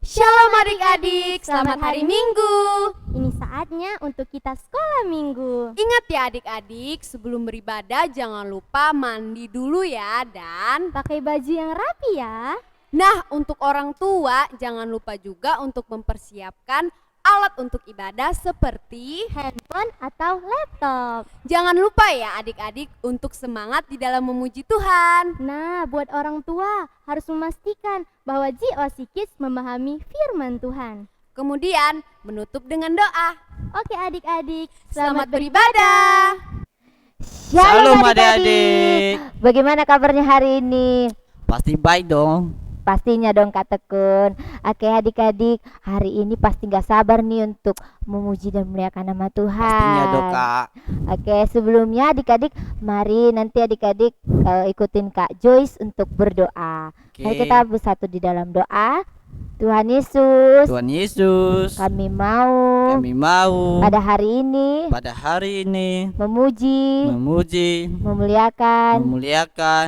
Shalom adik-adik, selamat hari Minggu. Ini saatnya untuk kita sekolah minggu. Ingat ya adik-adik, sebelum beribadah jangan lupa mandi dulu ya dan Pakai baju yang rapi ya. Nah, untuk orang tua jangan lupa juga untuk mempersiapkan alat untuk ibadah seperti Handphone atau laptop. jangan lupa ya adik-adik untuk semangat di dalam memuji Tuhan. Nah, buat orang tua harus memastikan bahwa GOC Kids memahami firman Tuhan. Kemudian menutup dengan doa. Oke adik-adik, Selamat beribadah. Shalom adik-adik. Bagaimana kabarnya hari ini? Pasti baik dong. Pastinya dong Kak Tekun. Oke adik-adik, hari ini pasti gak sabar nih untuk memuji dan memuliakan nama Tuhan. Pastinya dong Kak. Oke, sebelumnya adik-adik, mari nanti adik-adik ikutin Kak Joyce untuk berdoa. Oke. Mari kita bersatu di dalam doa. Tuhan Yesus, Tuhan Yesus, kami mau pada hari ini pada hari ini memuji, memuliakan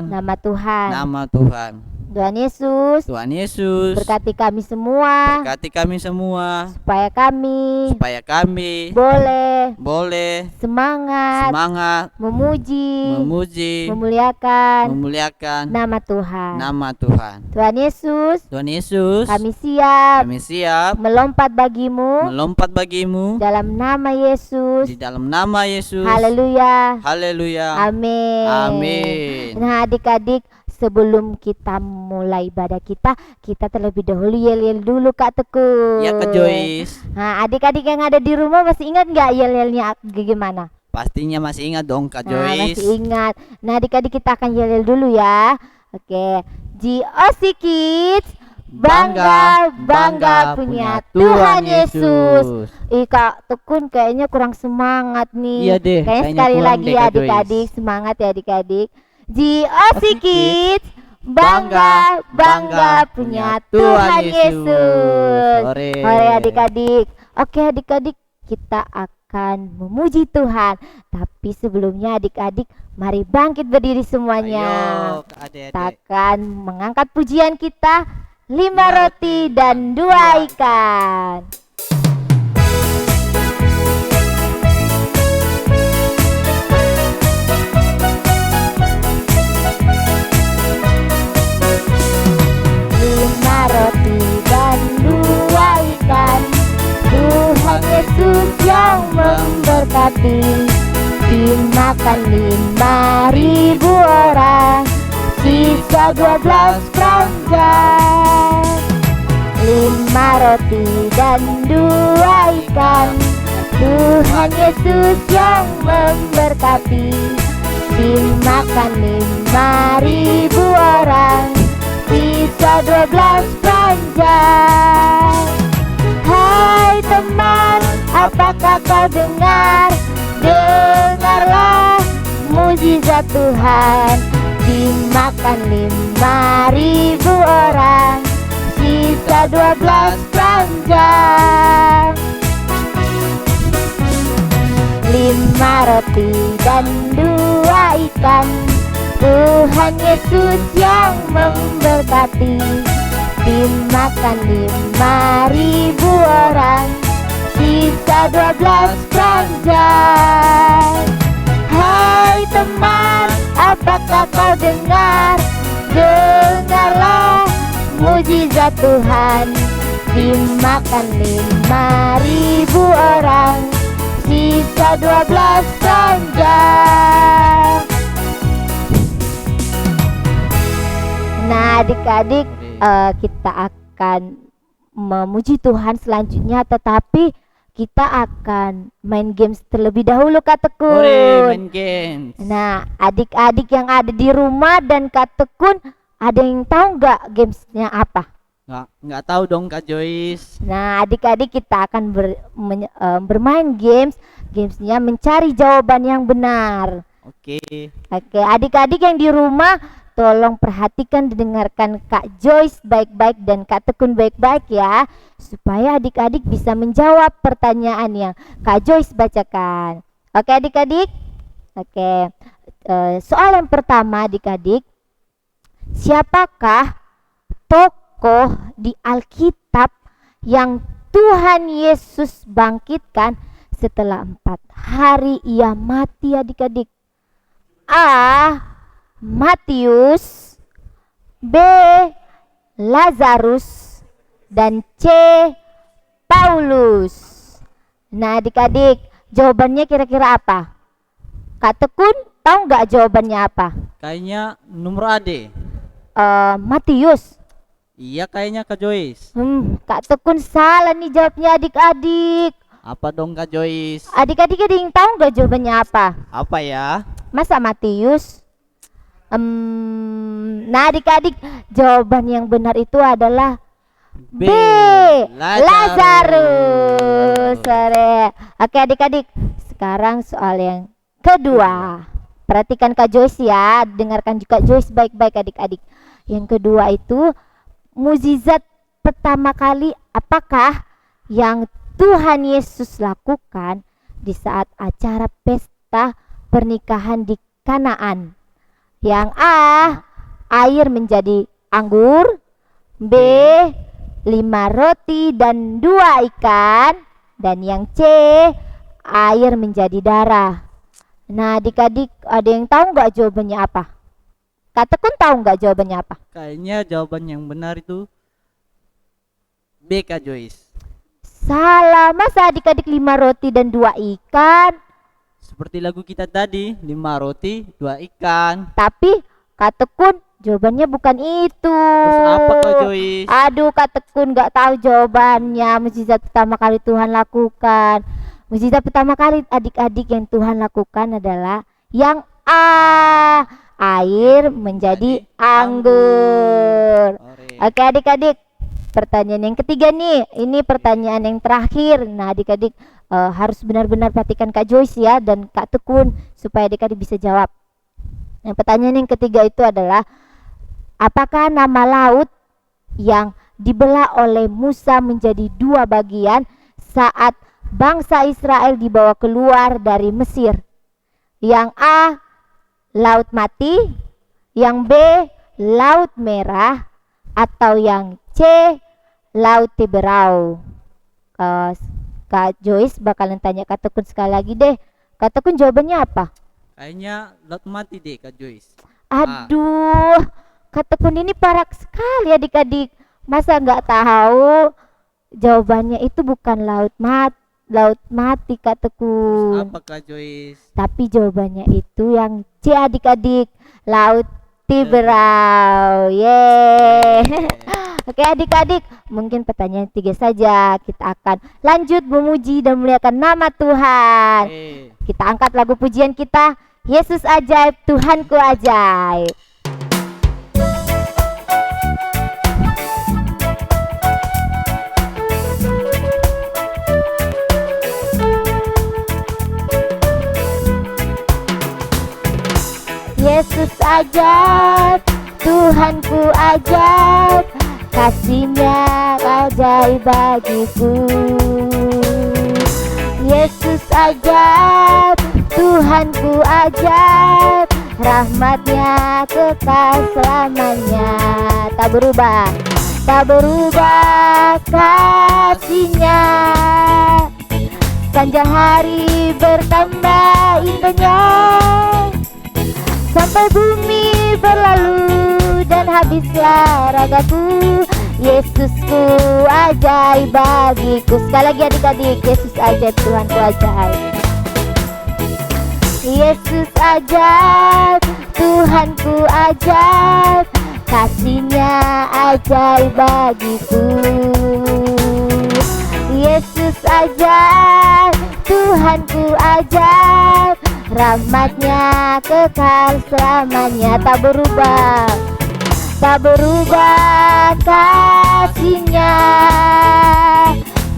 nama Tuhan. nama Tuhan. Tuhan Yesus, Tuhan Yesus, berkati kami semua supaya kami boleh semangat memuji, memuliakan nama Tuhan. Tuhan Yesus, kami siap melompat bagimu dalam nama Yesus. di dalam nama Yesus. Haleluya. Haleluya. Amin. Amin. Nah adik-adik, sebelum kita mulai ibadah kita terlebih dahulu yel-yel dulu Kak Tekun. Ya Kak Joyce. Nah adik-adik yang ada di rumah masih ingat nggak yel-yelnya gimana? Pastinya masih ingat dong Kak Nah Joyce. masih ingat. Nah adik-adik kita akan yel-yel dulu ya. Oke, GOC Kids, bangga punya Tuhan Yesus. Kak Tekun kayaknya kurang semangat nih. Iya deh, Kayaknya kayaknya sekali kurang lagi deh, ya Kak Joyce. adik-adik, semangat ya adik-adik. GOC Kids, bangga punya Tuhan Yesus. Hore adik-adik. Oke adik-adik, kita akan memuji Tuhan. Tapi sebelumnya adik-adik, mari bangkit berdiri semuanya. Ayo Kak adik-adik. Kita akan mengangkat pujian kita, 5 roti dan 2 ikan. Roti dan 2 ikan, Tuhan Yesus yang memberkati. Dimakan 5.000 orang, sisa 12 keranjang. 5 roti dan 2 ikan, Tuhan Yesus yang memberkati. Dimakan 5.000 orang, sisa 12 keranjang. Hai teman, apakah kau dengar? Dengarlah mujizat Tuhan. Dimakan 5.000 orang, sisa 12 keranjang. 5 roti dan 2 ikan, Tuhan Yesus yang memberkati. Dimakan 5.000 orang, sisa 12 keranjang. Hai teman, apakah kau dengar? Dengarlah mujizat Tuhan. Dimakan 5.000 orang, sisa 12 keranjang. Nah adik-adik, kita akan memuji Tuhan selanjutnya, tetapi kita akan main games terlebih dahulu Kak Tekun. main games. Nah adik-adik yang ada di rumah dan Kak Tekun, ada yang tahu nggak gamesnya apa? Nggak tahu dong Kak Joyce. Nah adik-adik kita akan bermain gamesnya mencari jawaban yang benar. Oke. Oke, adik-adik yang di rumah, tolong perhatikan, didengarkan Kak Joyce baik-baik dan Kak Tekun baik-baik ya, supaya adik-adik bisa menjawab pertanyaan yang Kak Joyce bacakan. Oke adik-adik? Oke, soal yang pertama adik-adik, siapakah tokoh di Alkitab yang Tuhan Yesus bangkitkan setelah 4 hari ia mati adik-adik? A. Matius, B. Lazarus, dan C. Paulus. Nah adik-adik, jawabannya kira-kira apa? Kak Tekun tahu nggak jawabannya apa? Kayaknya nomor A deh. Matius. Iya kayaknya Kak Joyce. Kak Tekun salah nih jawabnya adik-adik. Apa dong Kak Joyce? Adik-adik ada yang tahu nggak jawabannya apa? Apa ya? Masa Matius? Nah adik-adik, jawaban yang benar itu adalah B. Lazarus. Sore. Oke adik-adik, sekarang soal yang kedua. Perhatikan Kak Joyce ya, dengarkan juga Joyce baik-baik adik-adik. Yang kedua itu, mukjizat pertama kali apakah yang Tuhan Yesus lakukan di saat acara pesta pernikahan di Kanaan? Yang A, air menjadi anggur. B, 5 roti dan 2 ikan. Dan yang C, air menjadi darah. Nah adik-adik, ada yang tahu nggak jawabannya apa? Kak Tekun tahu nggak jawabannya apa? Kayaknya jawaban yang benar itu B Kak Joyce. Salah, masa adik-adik 5 roti dan 2 ikan? Seperti lagu kita tadi, 5 roti, 2 ikan. Tapi Kak Tekun jawabannya bukan itu. Terus apa Kak Joyce? Aduh Kak Tekun nggak tahu jawabannya. Mukjizat pertama kali Tuhan lakukan. Mukjizat pertama kali adik-adik yang Tuhan lakukan adalah yang A, air menjadi anggur. Oke adik-adik, pertanyaan yang ketiga nih, ini pertanyaan yang terakhir. Nah adik-adik harus benar-benar perhatikan Kak Joyce ya dan Kak Tekun supaya adik-adik bisa jawab. Nah pertanyaan yang ketiga itu adalah, apakah nama laut yang dibelah oleh Musa menjadi 2 bagian saat bangsa Israel dibawa keluar dari Mesir? Yang A, Laut Mati, yang B, Laut Merah, atau yang C, Laut Tiberau? Kak Joyce bakalan tanya Kak Tekun sekali lagi deh. Kak Tekun jawabannya apa? Kayaknya Laut Mati deh Kak Joyce. Aduh, Kak Tekun ini parah sekali adik-adik. Masa nggak tahu jawabannya itu bukan Laut Mati Kak Terus Tekun. apa Kak Joyce? Tapi jawabannya itu yang C adik-adik, Laut Tiberau. Yeay. Oke adik-adik, mungkin pertanyaan 3 saja. Kita akan lanjut memuji dan memuliakan nama Tuhan. Kita angkat lagu pujian kita, Yesus ajaib, Tuhanku ajaib. Yesus ajaib, Tuhanku ajaib, kasih-Nya ajaib bagiku. Yesus ajaib, Tuhanku ajaib, rahmat-Nya kekal selamanya. Tak berubah, tak berubah kasih-Nya. Sepanjang hari bertambah indahnya, sampai bumi berlalu dan habislah ragaku. Yesusku ajaib bagiku. Sekali lagi adik-adik, Yesus ajaib, Tuhanku ajaib. Yesus ajaib, Tuhanku ajaib, kasih-Nya ajaib bagiku. Yesus ajaib, Tuhanku ajaib, rahmat-Nya kekal selamanya. Tak berubah, tak berubah kasih-Nya.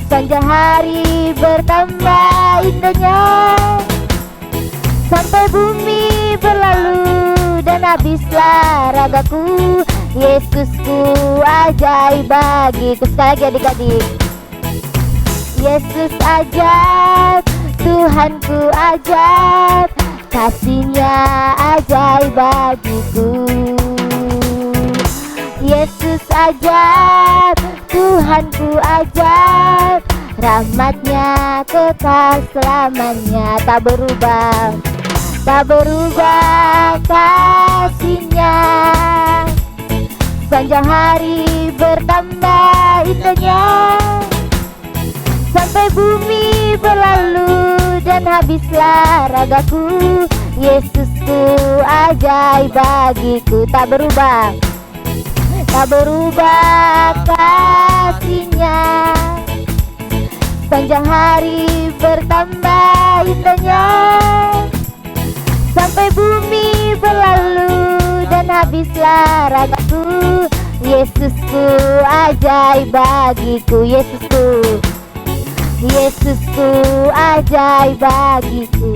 Sepanjang hari bertambah indahnya, sampai bumi berlalu dan habislah ragaku. Yesusku ajaib bagiku. Sekali lagi adik-adik, Yesus ajaib, Tuhanku ajaib, kasih-Nya ajaib bagiku. Yesus ajaib, Tuhan Tuhanku ajaib, rahmatnya kekal selamanya. Tak berubah, tak berubah kasihnya. Sepanjang hari bertambah indahnya, sampai bumi berlalu dan habislah ragaku. Yesusku ajaib bagiku. Tak berubah, tak berubah kasihnya. Sepanjang hari bertambah indahnya, sampai bumi berlalu dan habislah ragaku. Yesusku ajaib bagiku. Yesusku, Yesusku ajaib bagiku.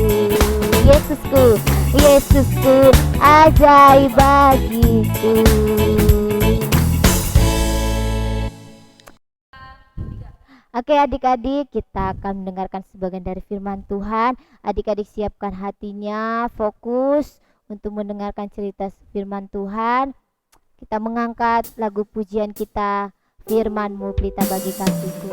Yesusku, Yesusku ajaib bagiku. Oke adik-adik, kita akan mendengarkan sebagian dari firman Tuhan. Adik-adik siapkan hatinya, fokus untuk mendengarkan cerita firman Tuhan. Kita mengangkat lagu pujian kita, Firman-Mu Pelita Bagi Kasihku.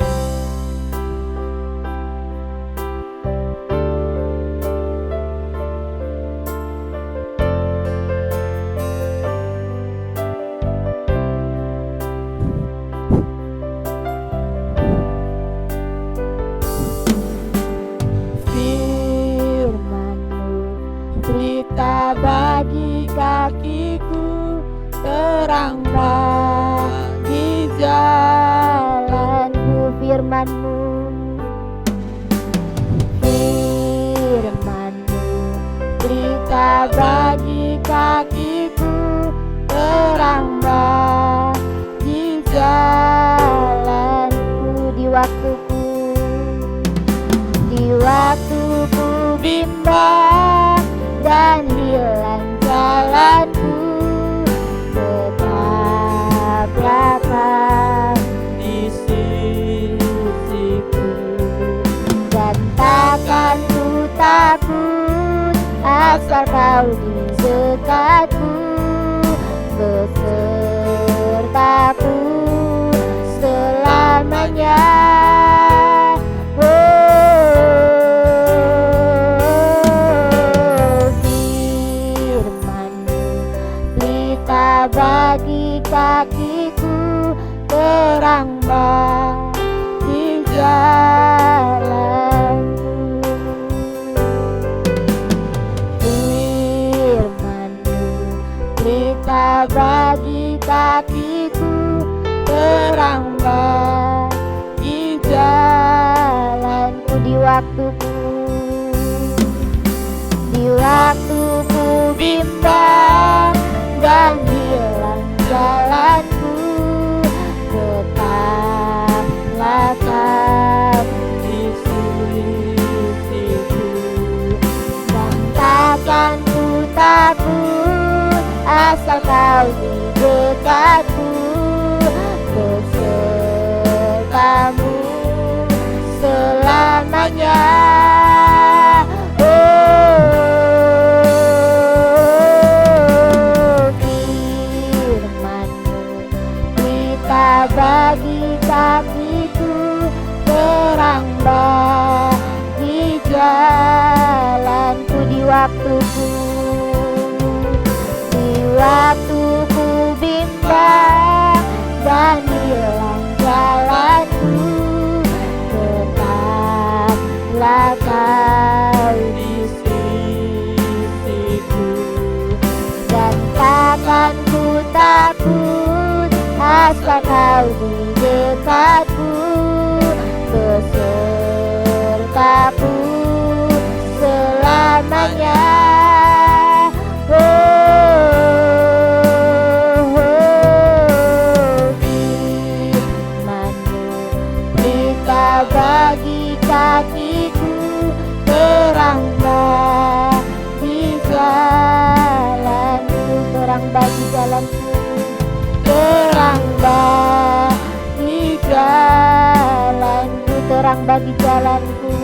Pelita bagi kakiku, terang bagi jalanku. Firman-Mu, Firman-Mu, pelita bagi kakiku, terang bagi jalanku. di waktuku, Di waktuku bimbang dan hilang jalanku, tetaplah Kau di sisiku, dan takkan ku takut asal Kau di dekatku, besertaku selamanya. Bagi kakiku, terang bagi jalanku. Firman-Mu, pelita bagi kakiku, terang bagi jalanku. di waktuku, Di waktuku bimbang dan hilang jalanku, tetaplah Kau di sisiku, dan takkan ku takut asal Kau di dekatku, besertamu selamanya. Bagi kakiku, terang bagi jalanku. di waktuku, Di waktuku bimbang dan hilang jalanku, tetaplah Kau di sisiku, dan takkan ku takut asal Kau di dekatku, besertaku selamanya. Firman-Mu, pelita bagi kakiku, terang bagi jalanku. terang bagi jalanku, Terang bagi jalanku, terang bagi jalanku.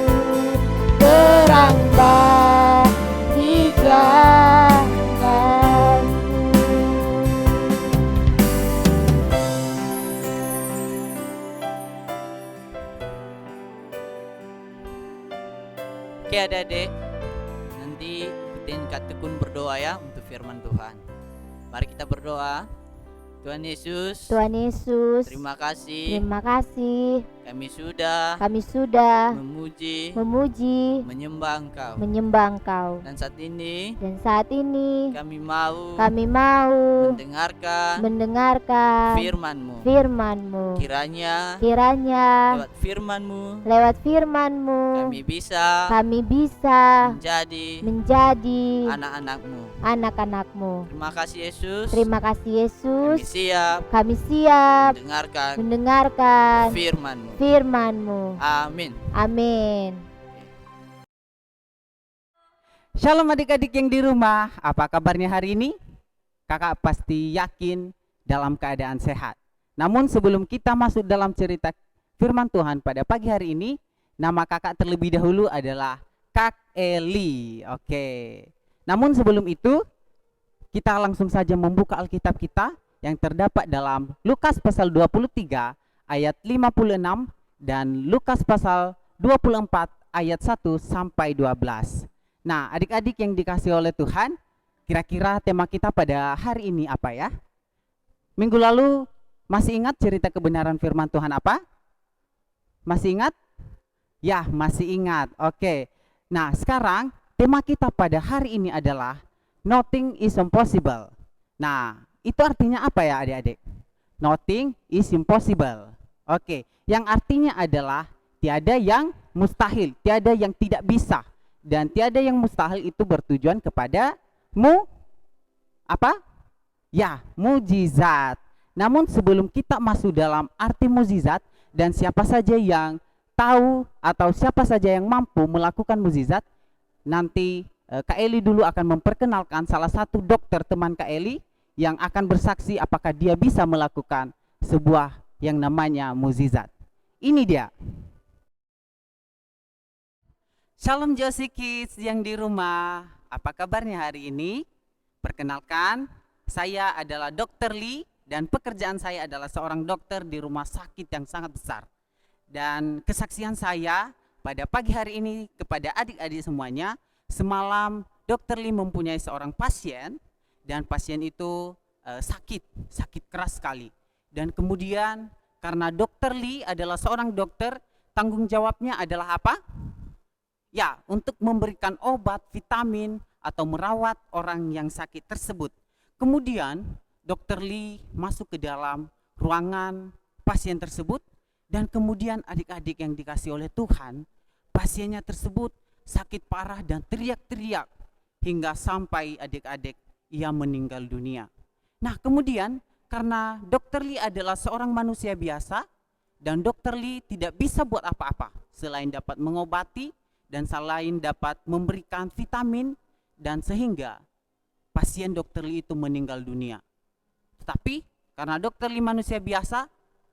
terang bagi jalanku. Oke adik-adik, nanti ikutin Kak Tekun berdoa ya untuk firman Tuhan. Mari kita berdoa. Tuhan Yesus, Tuhan Yesus, terima kasih terima kasih kami sudah kami sudah memuji, menyembah Engkau. menyembah Engkau. Dan saat ini Dan saat ini kami mau kami mau mendengarkan firman-Mu. firman-Mu. Kiranya Kiranya lewat firman-Mu lewat firman-Mu kami bisa kami bisa menjadi menjadi anak-anak-Mu. anak-anak-Mu. Terima kasih Yesus. Terima kasih Yesus. Kami siap Kami siap mendengarkan mendengarkan firman-Mu. firman-Mu. Amin. Amin. Shalom adik-adik yang di rumah, apa kabarnya hari ini? Kakak pasti yakin dalam keadaan sehat. Namun sebelum kita masuk dalam cerita firman Tuhan pada pagi hari ini, nama kakak terlebih dahulu adalah Kak Eli. Oke. Namun sebelum itu, kita langsung saja membuka Alkitab kita yang terdapat dalam Lukas pasal 23 ayat 56 dan Lukas pasal 24 ayat 1 sampai 12. Nah, adik-adik yang dikasih oleh Tuhan, kira-kira tema kita pada hari ini apa ya? Minggu lalu masih ingat cerita kebenaran firman Tuhan apa? Masih ingat? Ya, masih ingat. Oke. Nah, sekarang tema kita pada hari ini adalah Nothing is impossible. Nah, itu artinya apa ya adik-adik? Nothing is impossible. Oke, yang artinya adalah tiada yang mustahil, tiada yang tidak bisa. Dan tiada yang mustahil itu bertujuan kepada apa? Ya, mujizat. Namun sebelum kita masuk dalam arti mujizat dan siapa saja yang tahu atau siapa saja yang mampu melakukan mujizat, nanti Kak Eli dulu akan memperkenalkan salah satu dokter teman Kak Eli yang akan bersaksi apakah dia bisa melakukan sebuah yang namanya mukjizat. Ini dia. Shalom Josie Kids yang di rumah. Apa kabarnya hari ini? Perkenalkan, saya adalah Dr. Lee dan pekerjaan saya adalah seorang dokter di rumah sakit yang sangat besar. Dan kesaksian saya pada pagi hari ini kepada adik-adik semuanya, semalam Dr. Lee mempunyai seorang pasien dan pasien itu sakit keras sekali. Dan kemudian karena Dr. Lee adalah seorang dokter, tanggung jawabnya adalah apa? Ya, untuk memberikan obat, vitamin, atau merawat orang yang sakit tersebut. Kemudian Dr. Lee masuk ke dalam ruangan pasien tersebut dan kemudian adik-adik yang dikasih oleh Tuhan, pasiennya tersebut sakit parah dan teriak-teriak hingga sampai adik-adik ia meninggal dunia. Nah, kemudian karena Dr. Lee adalah seorang manusia biasa dan Dr. Lee tidak bisa buat apa-apa selain dapat mengobati dan selain dapat memberikan vitamin dan sehingga pasien Dr. Lee itu meninggal dunia. Tetapi karena Dr. Lee manusia biasa,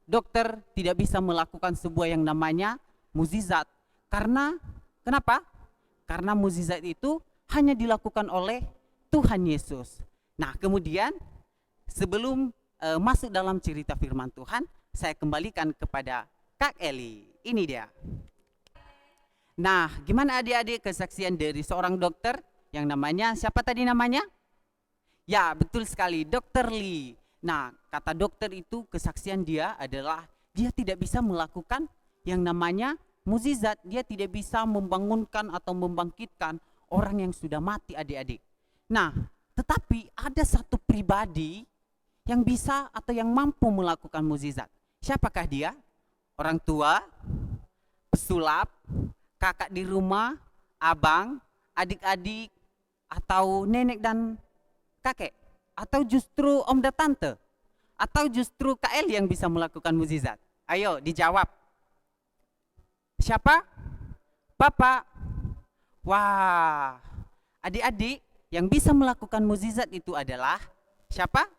dokter tidak bisa melakukan sebuah yang namanya mukjizat. Karena kenapa? Karena mukjizat itu hanya dilakukan oleh Tuhan Yesus. Nah, kemudian sebelum masuk dalam cerita firman Tuhan, saya kembalikan kepada Kak Eli. Ini dia. Nah, gimana adik-adik kesaksian dari seorang dokter yang namanya, siapa tadi namanya? Ya, betul sekali, Dr. Lee. Nah, kata dokter itu kesaksian dia adalah dia tidak bisa melakukan yang namanya mukjizat. Dia tidak bisa membangunkan atau membangkitkan orang yang sudah mati adik-adik. Nah, tetapi ada satu pribadi yang bisa atau yang mampu melakukan mukjizat. Siapakah dia? Orang tua, pesulap, kakak di rumah, abang, adik-adik, atau nenek dan kakek, atau justru om dan tante, atau justru Kak Eli yang bisa melakukan mukjizat. Ayo dijawab. Siapa? Bapak. Wah, adik-adik yang bisa melakukan mukjizat itu adalah siapa?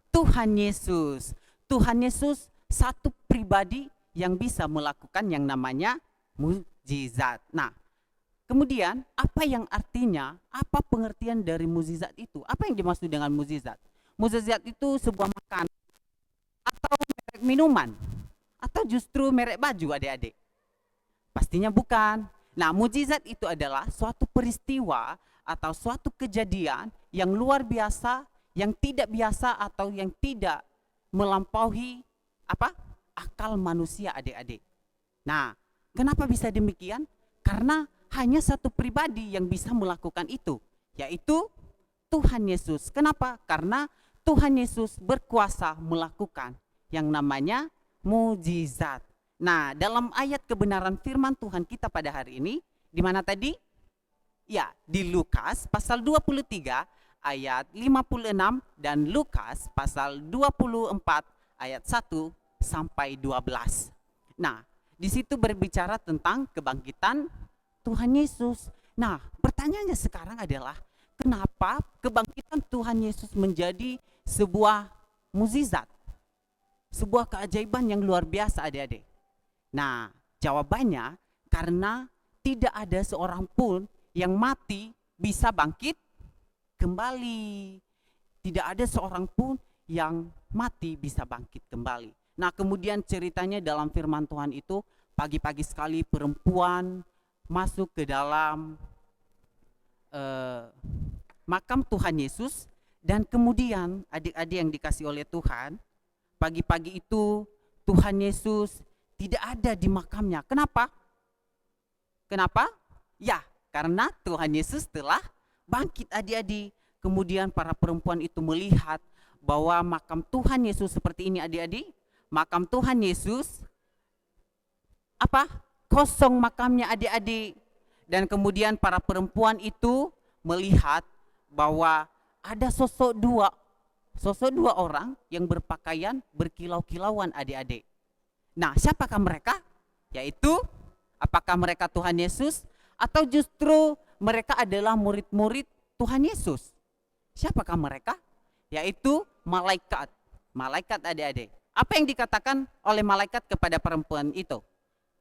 Tuhan Yesus. Tuhan Yesus satu pribadi yang bisa melakukan yang namanya mukjizat. Nah, kemudian apa yang artinya, apa pengertian dari mukjizat itu? Apa yang dimaksud dengan mukjizat? Mukjizat itu sebuah makanan atau merek minuman atau justru merek baju adik-adik? Pastinya bukan. Nah, mujizat itu adalah suatu peristiwa atau suatu kejadian yang luar biasa, yang tidak biasa atau yang tidak melampaui apa? Akal manusia, adik-adik. Nah, kenapa bisa demikian? Karena hanya satu pribadi yang bisa melakukan itu, yaitu Tuhan Yesus. Kenapa? Karena Tuhan Yesus berkuasa melakukan yang namanya mujizat. Nah, dalam ayat kebenaran firman Tuhan kita pada hari ini, di mana tadi? Ya, di Lukas pasal 23 ayat 56 dan Lukas pasal 24 ayat 1 sampai 12. Nah, di situ berbicara tentang kebangkitan Tuhan Yesus. Nah, pertanyaannya sekarang adalah, kenapa kebangkitan Tuhan Yesus menjadi sebuah mukjizat? Sebuah keajaiban yang luar biasa, adik-adik. Nah, jawabannya karena tidak ada seorang pun yang mati bisa bangkit kembali. Tidak ada seorang pun yang mati bisa bangkit kembali. Nah, kemudian ceritanya dalam firman Tuhan itu, pagi-pagi sekali perempuan masuk ke dalam makam Tuhan Yesus. Dan kemudian adik-adik yang dikasih oleh Tuhan, pagi-pagi itu Tuhan Yesus tidak ada di makamnya. Kenapa? Kenapa? Ya, karena Tuhan Yesus telah bangkit, adik-adik. Kemudian para perempuan itu melihat bahwa makam Tuhan Yesus seperti ini, adik-adik. Makam Tuhan Yesus apa? Kosong makamnya, adik-adik. Dan kemudian para perempuan itu melihat bahwa ada sosok dua orang yang berpakaian berkilau-kilauan, adik-adik. Nah, siapakah mereka? Yaitu, apakah mereka Tuhan Yesus atau justru mereka adalah murid-murid Tuhan Yesus? Siapakah mereka? Yaitu malaikat. Malaikat, adik-adik. Apa yang dikatakan oleh malaikat kepada perempuan itu?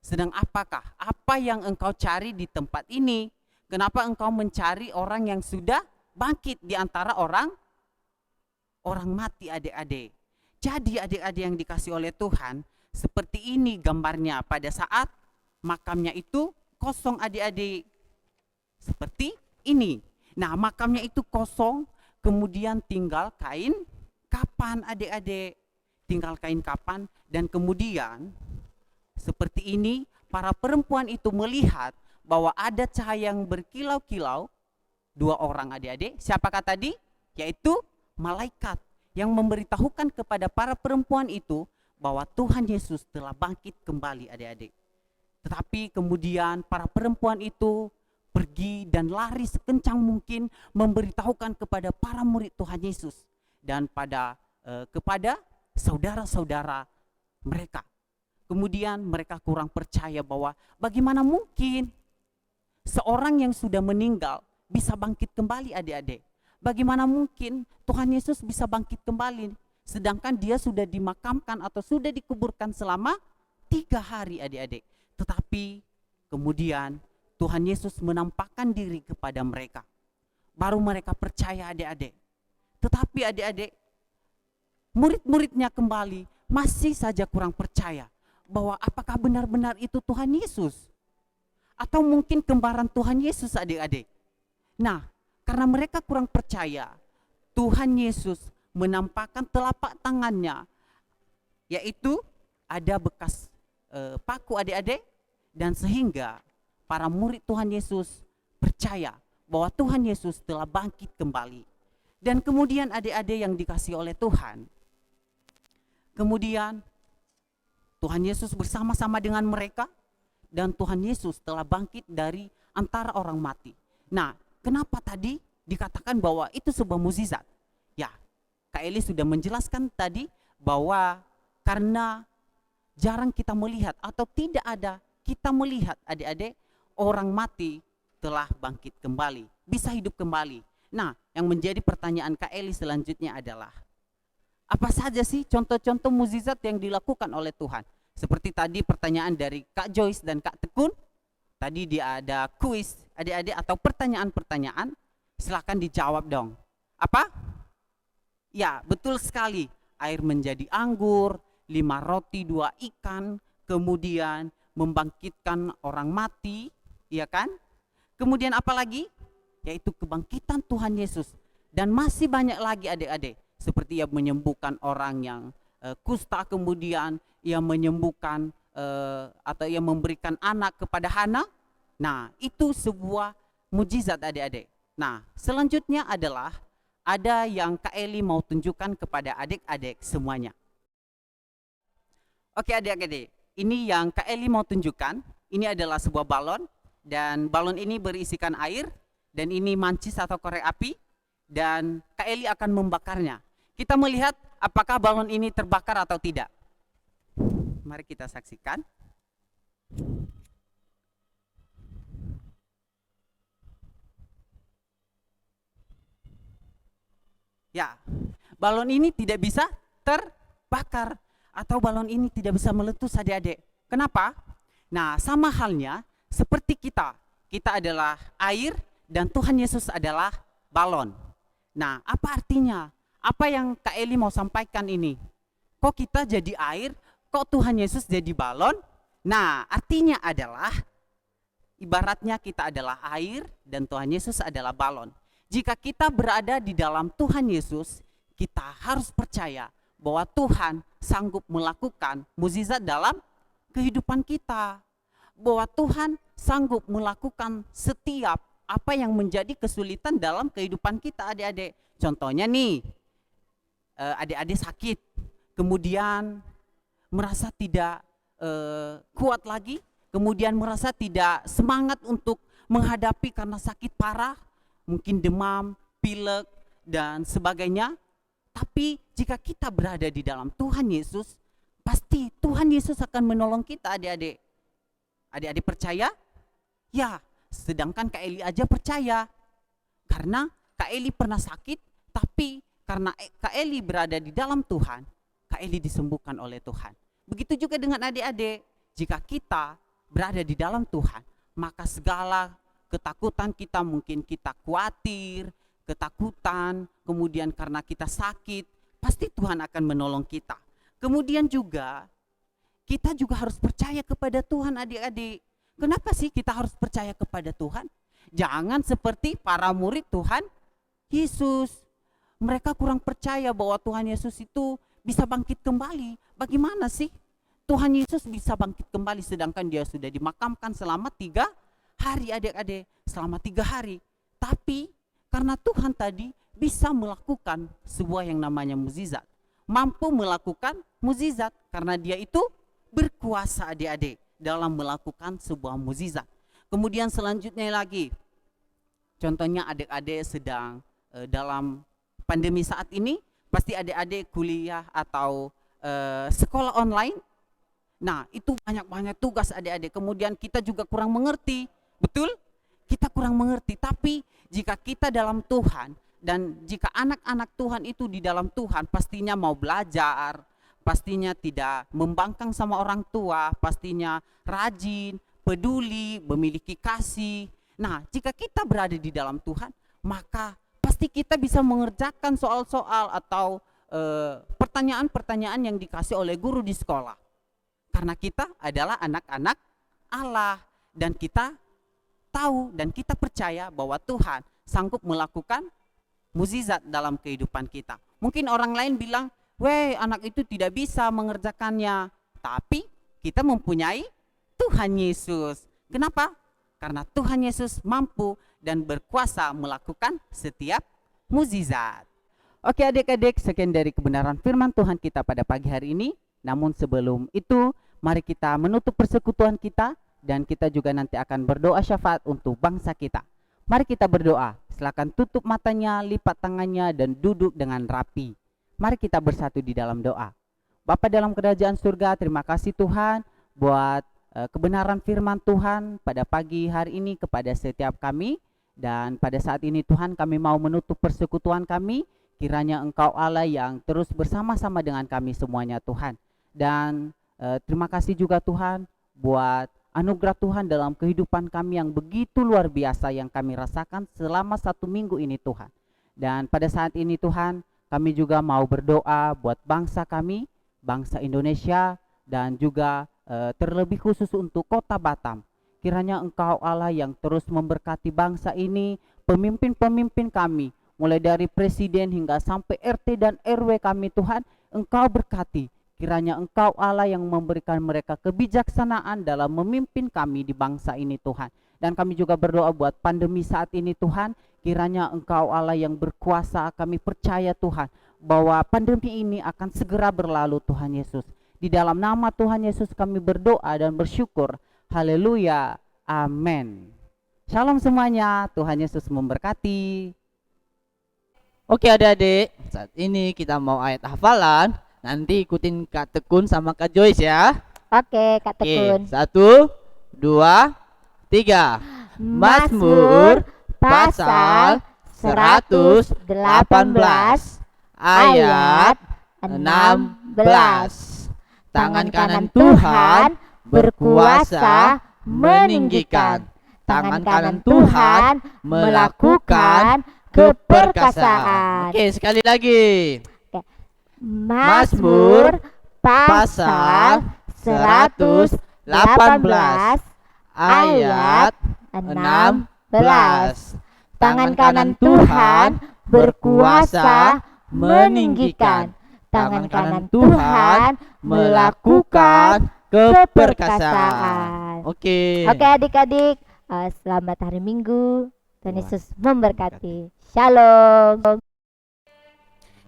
Sedang apakah? Apa yang engkau cari di tempat ini? Kenapa engkau mencari orang yang sudah bangkit di antara orang mati, adik-adik? Jadi adik-adik yang dikasih oleh Tuhan, seperti ini gambarnya pada saat makamnya itu kosong, adik-adik. Seperti ini. Nah, makamnya itu kosong, kemudian tinggal kain kapan, adik-adik. Tinggal kain kapan, dan kemudian seperti ini para perempuan itu melihat bahwa ada cahaya yang berkilau-kilau. Dua orang, adik-adik. Siapakah tadi? Yaitu malaikat yang memberitahukan kepada para perempuan itu bahwa Tuhan Yesus telah bangkit kembali, adik-adik. Tetapi kemudian para perempuan itu pergi dan lari sekencang mungkin memberitahukan kepada para murid Tuhan Yesus dan kepada saudara-saudara mereka. Kemudian mereka kurang percaya bahwa bagaimana mungkin seorang yang sudah meninggal bisa bangkit kembali, adik-adik. Bagaimana mungkin Tuhan Yesus bisa bangkit kembali sedangkan dia sudah dimakamkan atau sudah dikuburkan selama 3 hari, adik-adik. Tetapi kemudian Tuhan Yesus menampakkan diri kepada mereka. Baru mereka percaya, adik-adik. Tetapi adik-adik, murid-muridnya kembali masih saja kurang percaya bahwa apakah benar-benar itu Tuhan Yesus atau mungkin kembaran Tuhan Yesus, adik-adik. Nah, karena mereka kurang percaya, Tuhan Yesus menampakkan telapak tangannya, yaitu ada bekas paku, adik-adik, dan sehingga para murid Tuhan Yesus percaya bahwa Tuhan Yesus telah bangkit kembali. Dan kemudian adik-adik yang dikasih oleh Tuhan, kemudian Tuhan Yesus bersama-sama dengan mereka dan Tuhan Yesus telah bangkit dari antara orang mati. Nah, kenapa tadi dikatakan bahwa itu sebuah mukjizat? Ya, Kak Eli sudah menjelaskan tadi bahwa karena jarang kita melihat atau tidak ada kita melihat, adik-adik, orang mati telah bangkit kembali, bisa hidup kembali. Nah, yang menjadi pertanyaan Kak Eli selanjutnya adalah, apa saja sih contoh-contoh mukjizat yang dilakukan oleh Tuhan? Seperti tadi pertanyaan dari Kak Joyce dan Kak Tekun, tadi dia ada kuis, adik-adik, atau pertanyaan-pertanyaan, silakan dijawab dong. Apa? Ya, betul sekali, air menjadi anggur, 5 roti 2 ikan, kemudian membangkitkan orang mati, iya kan? Kemudian apa lagi? Yaitu kebangkitan Tuhan Yesus. Dan masih banyak lagi adik-adik, seperti ia menyembuhkan orang yang kusta, kemudian ia menyembuhkan atau ia memberikan anak kepada Hana. Nah, itu sebuah mujizat adik-adik. Nah, selanjutnya adalah ada yang Kak Eli mau tunjukkan kepada adik-adik semuanya. Oke adik-adik, ini yang Kak Eli mau tunjukkan. Ini adalah sebuah balon, dan balon ini berisikan air, dan ini mancis atau korek api, dan Kak Eli akan membakarnya. Kita melihat apakah balon ini terbakar atau tidak. Mari kita saksikan. Ya, balon ini tidak bisa terbakar atau balon ini tidak bisa meletus adik-adik. Kenapa? Nah, sama halnya seperti kita. Kita adalah air dan Tuhan Yesus adalah balon. Nah, apa artinya? Apa yang Kak Eli mau sampaikan ini? Kok kita jadi air? Kok Tuhan Yesus jadi balon? Nah, artinya adalah ibaratnya kita adalah air dan Tuhan Yesus adalah balon. Jika kita berada di dalam Tuhan Yesus, kita harus percaya bahwa Tuhan sanggup melakukan mukjizat dalam kehidupan kita. Bahwa Tuhan sanggup melakukan setiap apa yang menjadi kesulitan dalam kehidupan kita adik-adik. Contohnya nih, adik-adik sakit, kemudian merasa tidak kuat lagi, kemudian merasa tidak semangat untuk menghadapi karena sakit parah, mungkin demam, pilek, dan sebagainya. Tapi jika kita berada di dalam Tuhan Yesus, pasti Tuhan Yesus akan menolong kita adik-adik. Adik-adik percaya? Ya, sedangkan Kak Eli aja percaya. Karena Kak Eli pernah sakit, tapi karena Kak Eli berada di dalam Tuhan, Kak Eli disembuhkan oleh Tuhan. Begitu juga dengan adik-adik. Jika kita berada di dalam Tuhan, maka segala ketakutan kita, mungkin kita khawatir, ketakutan, kemudian karena kita sakit, pasti Tuhan akan menolong kita. Kemudian juga kita juga harus percaya kepada Tuhan adik-adik. Kenapa sih kita harus percaya kepada Tuhan? Jangan seperti para murid Tuhan Yesus. Mereka kurang percaya bahwa Tuhan Yesus itu bisa bangkit kembali. Bagaimana sih Tuhan Yesus bisa bangkit kembali sedangkan dia sudah dimakamkan selama 3 hari adik-adik. Selama 3 hari. Tapi karena Tuhan tadi bisa melakukan sebuah yang namanya mukjizat. Mampu melakukan mukjizat karena dia itu berkuasa adik-adik dalam melakukan sebuah mukjizat. Kemudian selanjutnya lagi, contohnya adik-adik sedang dalam pandemi saat ini, pasti adik-adik kuliah atau sekolah online. Nah, itu banyak-banyak tugas adik-adik. Kemudian kita juga kurang mengerti, betul? Kita kurang mengerti, tapi jika kita dalam Tuhan dan jika anak-anak Tuhan itu di dalam Tuhan, pastinya mau belajar, pastinya tidak membangkang sama orang tua, pastinya rajin, peduli, memiliki kasih. Nah, jika kita berada di dalam Tuhan, maka pasti kita bisa mengerjakan soal-soal atau pertanyaan-pertanyaan yang dikasih oleh guru di sekolah. Karena kita adalah anak-anak Allah dan kita tahu dan kita percaya bahwa Tuhan sanggup melakukan mukjizat dalam kehidupan kita. Mungkin orang lain bilang, "Weh, anak itu tidak bisa mengerjakannya." Tapi kita mempunyai Tuhan Yesus. Kenapa? Karena Tuhan Yesus mampu dan berkuasa melakukan setiap mukjizat. Oke adik-adik, sekian dari kebenaran firman Tuhan kita pada pagi hari ini. Namun sebelum itu, mari kita menutup persekutuan kita dan kita juga nanti akan berdoa syafaat untuk bangsa kita. Mari kita berdoa. Silakan tutup matanya, lipat tangannya dan duduk dengan rapi. Mari kita bersatu di dalam doa. Bapa dalam kerajaan surga, terima kasih Tuhan buat kebenaran firman Tuhan pada pagi hari ini kepada setiap kami. Dan pada saat ini Tuhan, kami mau menutup persekutuan kami. Kiranya Engkau Allah yang terus bersama-sama dengan kami semuanya Tuhan. Dan terima kasih juga Tuhan buat anugerah Tuhan dalam kehidupan kami yang begitu luar biasa yang kami rasakan selama 1 minggu ini Tuhan. Dan pada saat ini Tuhan, kami juga mau berdoa buat bangsa kami, bangsa Indonesia, dan juga terlebih khusus untuk kota Batam kiranya Engkau Allah yang terus memberkati bangsa ini, pemimpin-pemimpin kami, mulai dari presiden hingga sampai RT dan RW kami Tuhan, Engkau berkati. Kiranya Engkau Allah yang memberikan mereka kebijaksanaan dalam memimpin kami di bangsa ini Tuhan. Dan kami juga berdoa buat pandemi saat ini Tuhan, kiranya Engkau Allah yang berkuasa, kami percaya Tuhan bahwa pandemi ini akan segera berlalu Tuhan Yesus. Di dalam nama Tuhan Yesus kami berdoa dan bersyukur. Haleluya. Amin. Shalom semuanya, Tuhan Yesus memberkati. Oke adik-adik, saat ini kita mau ayat hafalan. Nanti ikutin Kak Tekun sama Kak Joyce ya. Oke, Kak Tekun. Oke, 1, 2, 3. Mazmur pasal 118 ayat 16. Tangan kanan Tuhan berkuasa meninggikan. Tangan kanan Tuhan melakukan keperkasaan. Oke, sekali lagi. Mazmur pasal 118 ayat 16. Tangan kanan Tuhan berkuasa meninggikan. Tangan kanan Tuhan melakukan keperkasaan. Oke. Oke adik-adik, selamat hari Minggu. Tuhan Yesus memberkati. Shalom.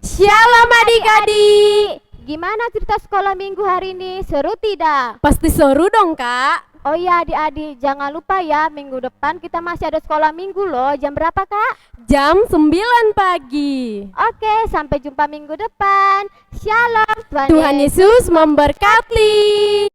Shalom adik-adik. Gimana cerita sekolah minggu hari ini? Seru tidak? Pasti seru dong Kak. Oh iya adik-adik, jangan lupa ya, minggu depan kita masih ada sekolah minggu loh. Jam berapa Kak? Jam 9 pagi. Oke, sampai jumpa minggu depan. Shalom. Tuhan Yesus memberkati.